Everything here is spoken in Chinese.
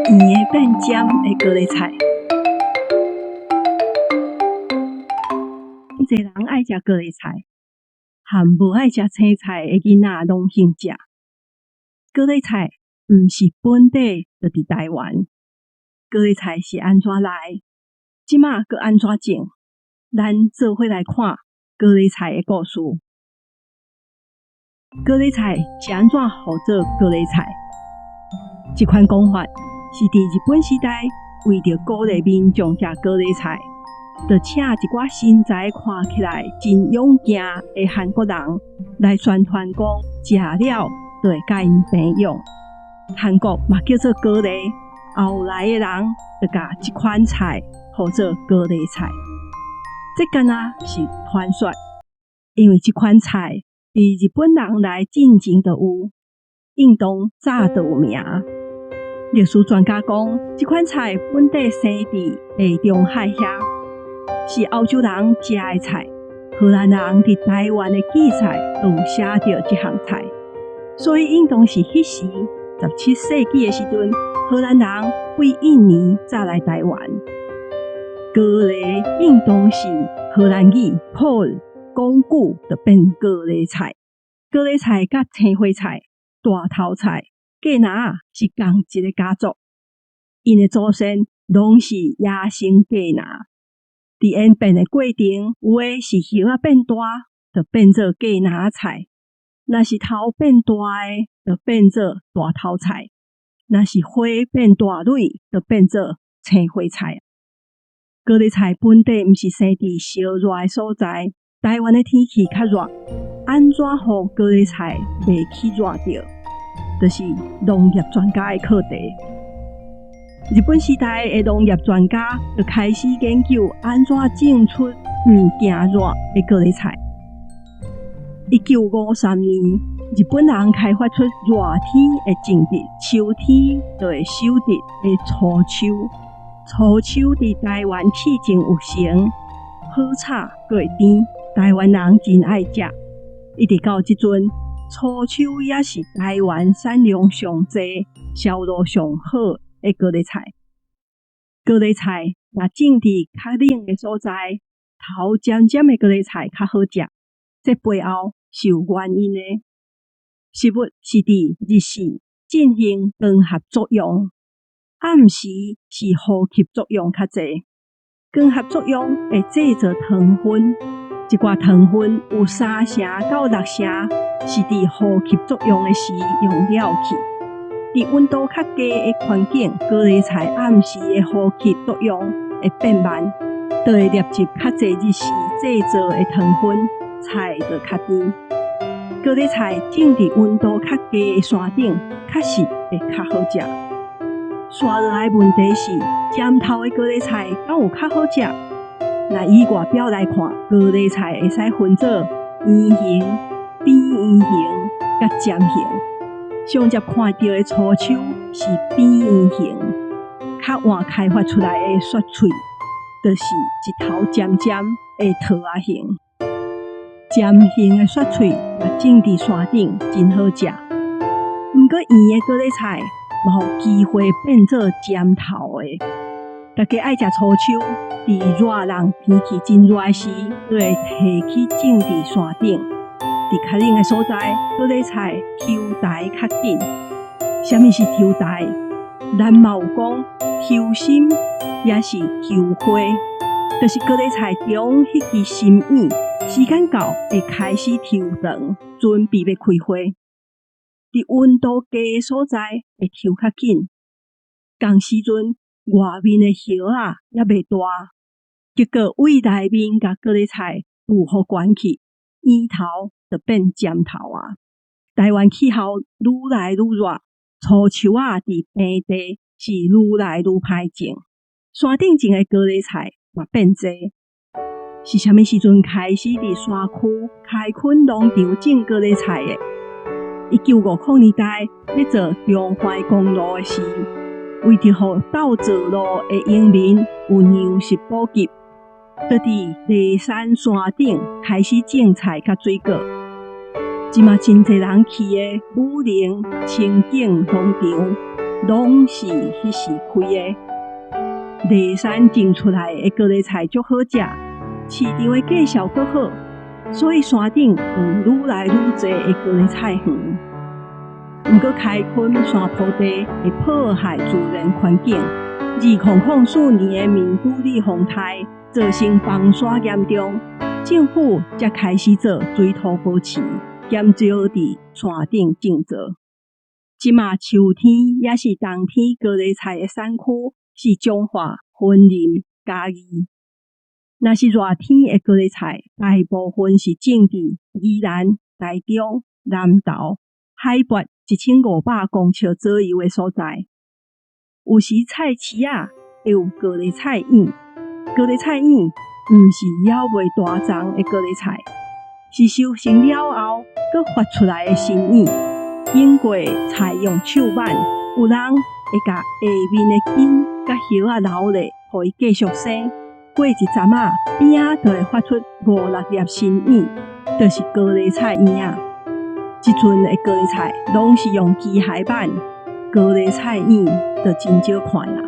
圆的变尖的高丽菜，真侪人爱食高丽菜，和无爱食青菜的囡仔拢兴食。高丽菜毋是本地就伫台湾，高丽菜是安怎来？即马佮安怎种？咱做伙来看高丽菜的故事。高丽菜是安怎号做高丽菜？这款讲法是伫日本时代为着鼓励民众食高丽菜，就请一寡身材看起来真勇健的韩国人来宣传讲食了就会甲因平用。韩国嘛叫做高丽，后来的人就甲这款菜号做高丽菜。这敢若是传说，因为这款菜伫日本人来进前就有，印度早就有名。历史专家讲，这款菜本地生伫地中海遐，是欧洲人食的菜。荷兰人伫台湾的记载都有写到这项菜，所以应当是迄时17世纪的时阵，荷兰人为印尼早来台湾。高丽应当是荷兰语 Kool 讲久就变高丽菜。高丽菜甲青花菜、大头菜、芥菜是同一个家族，因的祖先拢是野生芥菜。伫演变的过程，有的是叶仔变大，就变做芥菜菜；若是头变大的，就变做大头菜；若是花变大蕊，就变做青花菜。高丽菜本地毋是生伫烧热的所在，台湾的天气较热，安怎互高丽菜袂去热着？就是农业专家的课题。日本时代的农业专家就开始研究安怎种出毋惊热的高丽菜。1953年，日本人开发出热天会种植、秋天就会收植的粗秋。粗秋伫台湾起种有成，好炒佫会甜，台湾人真爱食。一直到即阵，粗秋也是台湾产量上济、销路上好的高丽菜。高丽菜若种伫较冷的所在，头尖尖的高丽菜较好食。这背后是有原因的。食物是伫日时进行光合作用，暗时是呼吸作用较济。光合作用会制造糖分，一寡糖分有3成到6成是伫呼吸作用的时用了去。伫温度较低的环境，高丽菜暗时的呼吸作用会变慢，就会摄入较济日时制造的糖分，菜就较甜。高丽菜种伫温度较低的山顶，确实会较好食。山落来问题是，尖头的高丽菜敢有较好食？若以外表来看，高丽菜会使分做圆形、边圆形、甲尖形。上接看到的粗秋是边圆形，较晚开发出来的雪翠，就是一头尖尖的桃仔形。尖形的雪翠若种伫山顶，真好食。毋过圆的高丽菜嘛有机会变做尖头的。大家爱食粗秋，伫热人天气真热时，就会提起种伫山顶。伫较冷的所在，高丽菜抽台较紧。什么是抽台？咱嘛有讲抽心，也是抽花，就是高丽菜中迄支心眼，时间到会开始抽长，准备要开花。伫温度低的所在会抽较紧，同时阵外面的叶仔也未大，结果胃内面甲高丽菜附互关去，圆头就变尖头啊！台湾气候愈来愈热，粗秋仔伫平地是愈来愈歹种，山顶种的高丽菜嘛变侪。是啥物时阵开始伫山区开垦农场种高丽菜的？1950年代咧做中环公路的时，为着互斗造路的营民有粮食补给，就伫梨山山顶开始种菜甲水果。即嘛真侪人去的武陵清境农场，拢是迄时开的。梨山种出来的高丽菜足好食，市场的价销阁好，所以山顶有愈来愈侪的高丽菜园。毋过开垦山坡地会破坏自然环境。2004年的面拄日风台造成崩山严重，政府才开始做水土保持，减少伫山顶种植。即马秋天也是冬天高丽菜的产区是彰化、云林、嘉义。若是热天的高丽菜，大部分是种伫宜兰、台中、南投，海拔1500公尺左右的所在。有时菜市啊会有高丽菜苑，高丽菜苑毋是还未大丛的高丽菜，是收成了后搁发出来的新苑。经过采用手挽，有人会甲下面的茎甲叶仔留咧，互伊继续生。过一阵仔，边仔就会发出5-6粒新叶，就是高丽菜叶啊。即阵的高丽菜拢是用机械挽，高丽菜叶就真少看啦。